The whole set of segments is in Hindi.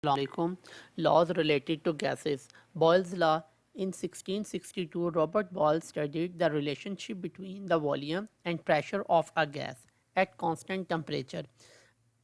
Assalamualaikum. Laws related to gases. Boyle's law. In 1662, Robert Boyle studied the relationship between the volume and pressure of a gas at constant temperature.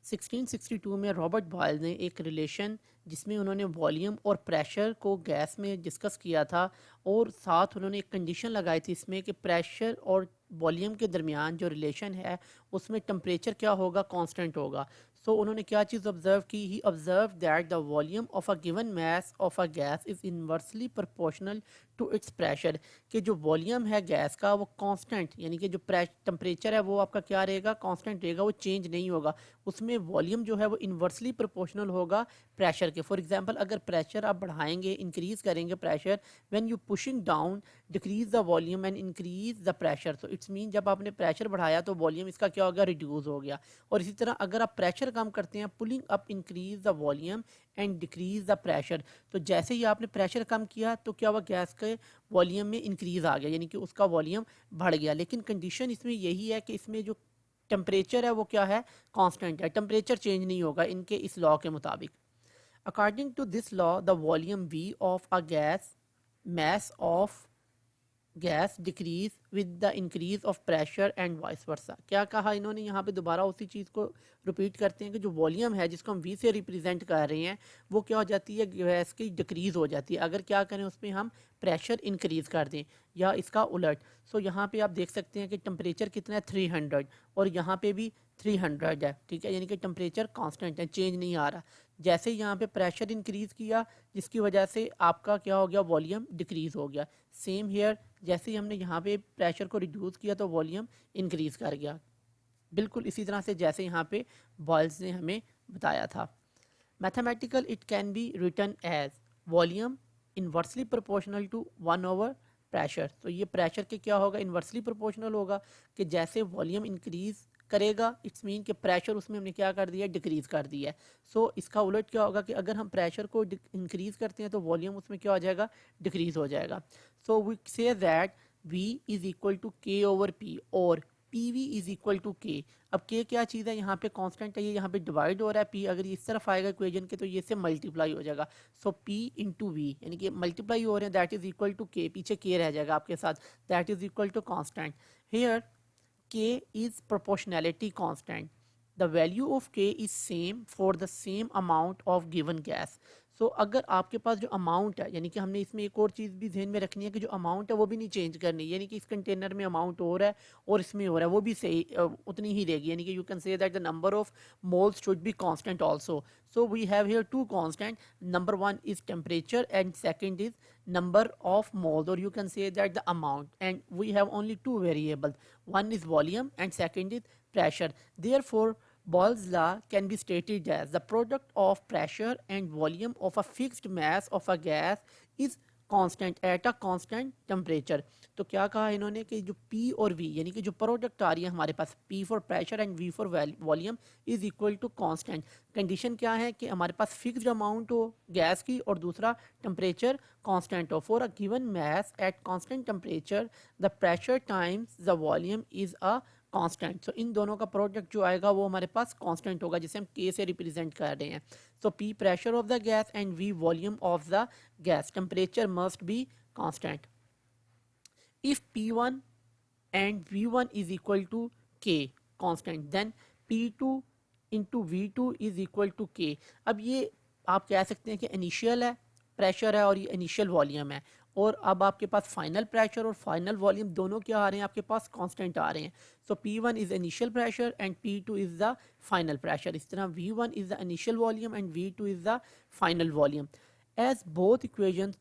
1662 में रॉबर्ट बॉयल ने एक रिलेशन जिसमें उन्होंने वॉल्यूम और प्रेशर को गैस में डिस्कस किया था और साथ उन्होंने एक कंडीशन लगाई थी इसमें कि प्रेशर और वॉल्यूम के दरमियान जो रिलेशन है उसमें टेम्परेचर क्या होगा, कांस्टेंट होगा. सो उन्होंने क्या चीज़ ऑब्जर्व की? He observe that the volume of a given mass of a gas is inversely proportional to its pressure. कि जो वॉल्यूम है गैस का वो कांस्टेंट यानी कि जो टेम्परेचर है वो आपका क्या रहेगा, कांस्टेंट रहेगा, वो चेंज नहीं होगा. उसमें वॉल्यूम जो है वो इन्वर्सली प्रोपोर्शनल होगा प्रेशर के. फॉर एग्जांपल अगर प्रेशर आप बढ़ाएंगे, इंक्रीज करेंगे pressure, when you pushing down decrease the volume and increase the pressure. तो इट्स मीन जब आपने प्रेशर बढ़ाया तो वॉल्यूम इसका क्या हो गया, रिड्यूस हो गया. और इसी तरह अगर आप प्रेशर कम करते हैं, pulling up increase the volume and decrease the pressure. तो जैसे ही आपने प्रेशर कम किया तो क्या हुआ, गैस के वॉल्यूम में इंक्रीज आ गया यानी कि उसका वॉल्यूम बढ़ गया. लेकिन कंडीशन इसमें यही है कि इसमें जो टेम्परेचर है वो क्या है, कांस्टेंट है, टेम्परेचर चेंज नहीं होगा इनके इस लॉ के मुताबिक. According to this law the volume V of a gas mass of gas decreases with the increase of pressure and vice versa. क्या कहा इन्होंने यहाँ पे, दोबारा उसी चीज़ को रिपीट करते हैं कि जो वॉल्यूम है जिसको हम वी से रिप्रेजेंट कर रहे हैं वो क्या हो जाती है, गैस की डिक्रीज हो जाती है अगर क्या करें उसमें हम प्रेशर इंक्रीज कर दें या इसका उलट. सो यहाँ पे आप देख सकते हैं कि टेम्परेचर कितना है, 300, और यहाँ पे भी 300 है. ठीक है, यानी कि टेम्परेचर कांस्टेंट है, चेंज नहीं आ रहा. जैसे यहाँ पे प्रेशर इंक्रीज किया जिसकी वजह से आपका क्या हो गया, वॉल्यूम डिक्रीज हो गया. सेम हेयर, जैसे ही हमने यहाँ पे प्रेशर को रिड्यूस किया तो वॉल्यूम इंक्रीज कर गया. बिल्कुल इसी तरह से जैसे यहाँ पे बॉयल्स ने हमें बताया था. Mathematical it can be written as volume inversely proportional to 1 over pressure. तो ये प्रेशर के क्या होगा, इन्वर्सली प्रोपोर्शनल होगा कि जैसे वॉल्यूम इंक्रीज करेगा इट्स मीन कि प्रेशर उसमें हमने क्या कर दिया, डिक्रीज कर दिया है. सो इसका उलट क्या होगा कि अगर हम प्रेशर को इंक्रीज करते हैं तो वॉल्यूम उसमें क्या हो जाएगा, डिक्रीज हो जाएगा. So we say that V is equal to K over P और P V is equal to K. अब के क्या चीज़ है, यहाँ पे कांस्टेंट है, ये यहाँ पे डिवाइड हो रहा है. पी अगर ये इस तरफ आएगा इक्वेशन के तो ये से मल्टीप्लाई हो जाएगा. सो पी इंटू वी यानी कि मल्टीप्लाई हो रहे हैं, दैट इज इक्वल टू के, पीछे के रह जाएगा आपके साथ, that is equal to constant. Here k is proportionality constant. The value of k is same for the same amount of given gas. सो अगर आपके पास जो अमाउंट है, यानी कि हमने इसमें एक और चीज़ भी ध्यान में रखनी है कि जो अमाउंट है वो भी नहीं चेंज करनी, यानी कि इस कंटेनर में अमाउंट हो रहा है और इसमें हो रहा है वो भी सही उतनी ही रहेगी. यानी कि you can say that the number of moles should be constant also. So we have here two constant, number one is temperature and second is number of moles, or you can say that the amount, and we have only two variables, one is volume and second is pressure. Therefore Boyle's law can be stated as the product of pressure and volume of a fixed mass of a gas is constant at a constant temperature. तो क्या कहा इन्होंने कि जो P और V यानी कि जो प्रोडक्ट आ रही है हमारे पास, P for pressure and V for volume is equal to constant. Condition क्या है कि हमारे पास फिक्स्ड अमाउंट हो गैस की और दूसरा टेम्परेचर कांस्टेंट हो. For a given mass at constant temperature the pressure times the volume is a constant. So इन दोनों का प्रोडक्ट जो आएगा वो हमारे पास कांस्टेंट होगा जिसे हम K से रिप्रेजेंट कर रहे हैं. So P pressure of the gas and V volume of the gas. Temperature must be constant. If P1 and V1 is equal to K constant, then P2 into V2 is equal to K. अब ये आप कह सकते हैं कि इनिशियल है प्रेशर है और ये इनिशियल वॉल्यूम है, और अब आपके पास फाइनल प्रेशर और फाइनल वॉल्यूम दोनों क्या आ रहे हैं, आपके पास कांस्टेंट आ रहे हैं. सो P1 is initial pressure and P2 is the final pressure. इस तरह V1 is the initial volume and V2 is the final volume. As both equations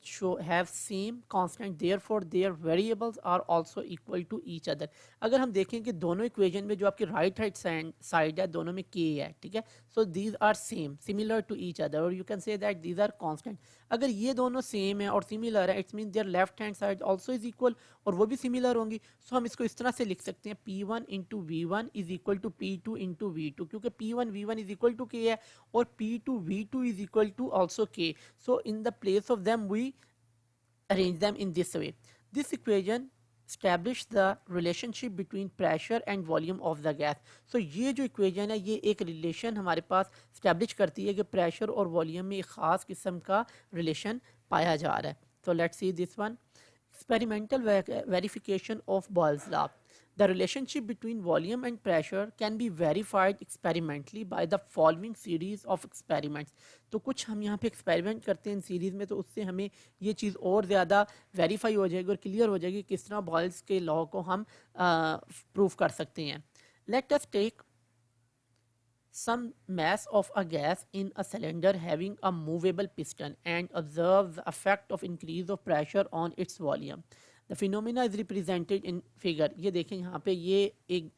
have same constant, therefore their variables are also equal to each other. अगर हम देखें कि दोनों इक्वेशन में जो आपकी राइट हैंड साइड है दोनों में k है, ठीक है, so these are same similar to each other, और you can say that these are constant. अगर ये दोनों सेम है और सिमिलर है it's mean their left hand side also is equal, और वो भी सिमिलर होंगी. सो हम इसको इस तरह से लिख सकते हैं P1 into V1 is equal to P2 into V2, क्योंकि P1 V1 is equal to k है और P2 V2 is equal to also k. So in the place of them we arrange them in this way. This equation establish the relationship between pressure and volume of the gas. So ये जो इक्वेशन है ये एक रिलेशन हमारे पास establish करती है कि प्रेशर और वॉल्यूम में एक ख़ास किस्म का रिलेशन पाया जा रहा है. So let's see this one. Experimental verification of Boyle's law. The relationship between volume and pressure can be verified experimentally by the following series of experiments. तो कुछ हम यहाँ पे एक्सपेरिमेंट करते हैं इन सीरीज़ में, तो उससे हमें ये चीज़ और ज़्यादा वेरीफाई हो जाएगी और क्लियर हो जाएगी किस तरह बॉयल्स के लॉ को हम प्रूव कर सकते हैं. Let us take some mass of a gas in a cylinder having a movable piston and observe the effect of increase of pressure on its volume. The phenomena is represented in figure. ये देखें यहाँ पे ये एक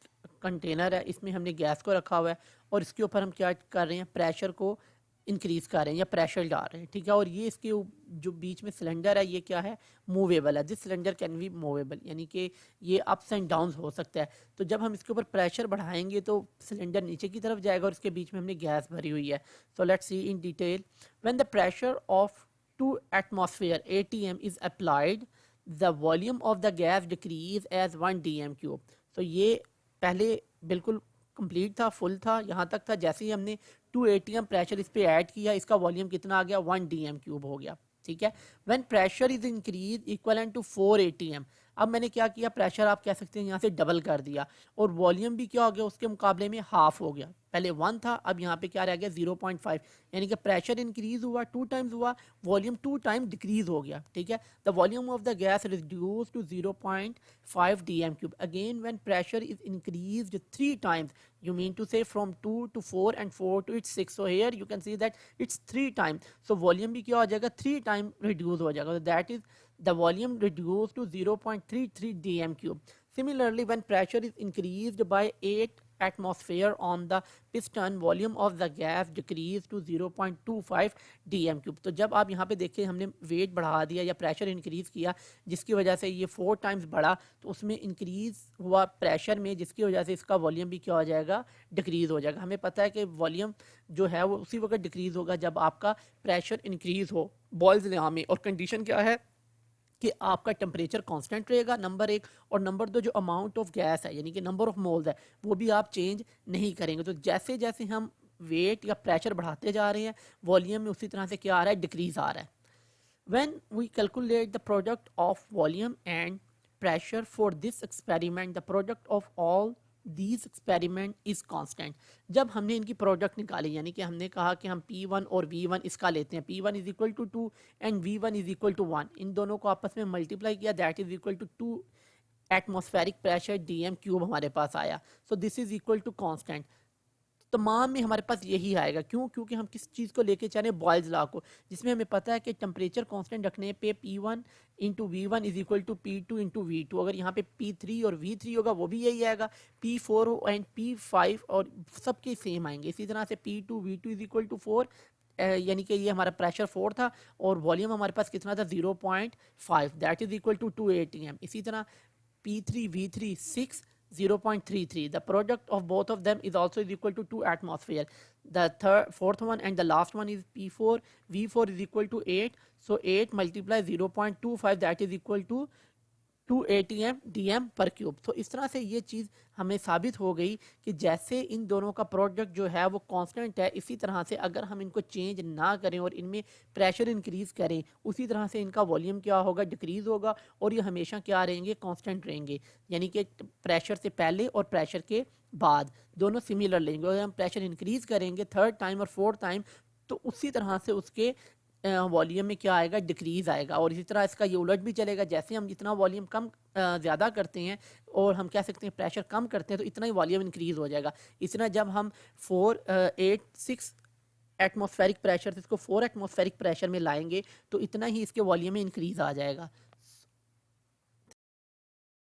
कंटेनर है, इसमें हमने गैस को रखा हुआ है और इसके ऊपर हम क्या कर रहे हैं, प्रेशर को इंक्रीज कर रहे हैं या प्रेशर डाल रहे हैं, ठीक है. और ये इसके जो बीच में सिलेंडर है ये क्या है, मूवेबल है. This cylinder can be movable, यानी कि ये अप्स एंड डाउन्स हो सकता है. तो जब हम इसके ऊपर प्रेशर बढ़ाएंगे तो सिलेंडर नीचे की तरफ जाएगा और इसके बीच में हमने गैस भरी हुई है. So let's see in detail. When the pressure of 2 atmosphere ATM is applied, the volume of the gas decrease as 1 dm cube. तो ये पहले बिल्कुल कंप्लीट था, फुल था, यहाँ तक था. जैसे ही हमने 2 atm प्रेशर इस पे ऐड किया, इसका वॉल्यूम कितना आ गया, 1 dm क्यूब हो गया, ठीक है. When pressure is increase equivalent to 4 atm. अब मैंने क्या किया, प्रेशर आप कह सकते हैं यहाँ से डबल कर दिया और वॉल्यूम भी क्या हो गया, उसके मुकाबले में हाफ हो गया. पहले 1 था, अब यहाँ पे क्या रह गया, 0.5. यानी कि प्रेशर इंक्रीज हुआ, 2 टाइम्स हुआ, वॉल्यूम 2 टाइम डिक्रीज हो गया, ठीक है. The volume of the gas reduce to 0.5 dm cube. Again when pressure is increased 3 times, you mean to say from 2 to 4 and 4 to its 6. So here you can see that it's 3 times. So volume भी क्या हो जाएगा, 3 time reduce हो जाएगा. So that is the volume reduced to 0.33 dm cube. Similarly, when pressure is increased by 8 atmosphere on the piston, volume of the gas decreased to 0.25 dm cube. तो जब आप यहाँ पे देखें हमने वेट बढ़ा दिया या प्रेशर इंक्रीज किया जिसकी वजह से ये 4 टाइम्स बढ़ा, तो उसमें इंक्रीज हुआ प्रेशर में, जिसकी वजह से इसका वॉल्यूम भी क्या हो जाएगा, डिक्रीज हो जाएगा. हमें पता है कि वॉल्यूम जो है वो उसी वक्त डिक्रीज होगा जब आपका प्रेशर इंक्रीज हो बॉयल्स लॉ में. और कंडीशन क्या है कि आपका टेम्परेचर कांस्टेंट रहेगा, नंबर 1, और नंबर 2 जो अमाउंट ऑफ गैस है यानी कि नंबर ऑफ मोल्स है वो भी आप चेंज नहीं करेंगे. तो जैसे जैसे हम वेट या प्रेशर बढ़ाते जा रहे हैं वॉल्यूम में उसी तरह से क्या आ रहा है, डिक्रीज आ रहा है. When we calculate the product of volume and pressure for this experiment, the product of all these experiment is constant. जब हमने इनकी प्रोडक्ट निकाली यानी कि हमने कहा कि हम P1 और V1 इसका लेते हैं, P1 is equal to 2 and V1 is equal to 1, इन दोनों को आपस में मल्टीप्लाई किया, that is equal to 2 atmospheric pressure dm cube हमारे पास आया. So this is equal to constant. तमाम में हमारे पास यही आएगा. क्यों? क्योंकि हम किस चीज़ को लेके चल रहे हैं, बॉयल्स लॉ को, जिसमें हमें पता है कि टेम्परेचर कांस्टेंट रखने पे P1 into V1 is equal to P2 into V2. अगर यहाँ पे P3 और V3 होगा वो भी यही आएगा, P4 एंड P5 और सबके सेम आएंगे. इसी तरह से P2 V2 is equal to 4, यानी कि ये हमारा प्रेशर 4 था और वॉल्यूम हमारे पास कितना था, 0.5, that is equal to 2 atm. इसी तरह P3 V3 6, 0.33. The product of both of them is also is equal to 2 atmosphere. The fourth one and the last one is P4. V4 is equal to 8. So 8 multiply 0.25, that is equal to 2 atm dm पर क्यूब. तो इस तरह से ये चीज़ हमें साबित हो गई कि जैसे इन दोनों का प्रोडक्ट जो है वो कांस्टेंट है, इसी तरह से अगर हम इनको चेंज ना करें और इनमें प्रेशर इंक्रीज करें उसी तरह से इनका वॉल्यूम क्या होगा, डिक्रीज होगा, और ये हमेशा क्या रहेंगे, कांस्टेंट रहेंगे. यानी कि प्रेशर से पहले और प्रेशर के बाद दोनों सिमिलर लेंगे. अगर हम प्रेशर इंक्रीज करेंगे 3rd टाइम और 4th टाइम तो उसी तरह से उसके वॉल्यूम में क्या आएगा, डिक्रीज आएगा. और इसी तरह इसका ये उलट भी चलेगा, जैसे हम जितना वॉल्यूम कम ज़्यादा करते हैं और हम कह सकते हैं प्रेशर कम करते हैं तो इतना ही वॉल्यूम इंक्रीज हो जाएगा. इस तरह जब हम 6 एटमॉस्फेरिक प्रेशर से इसको 4 एटमॉस्फेरिक प्रेशर में लाएंगे तो इतना ही इसके वॉल्यूम में इंक्रीज आ जाएगा.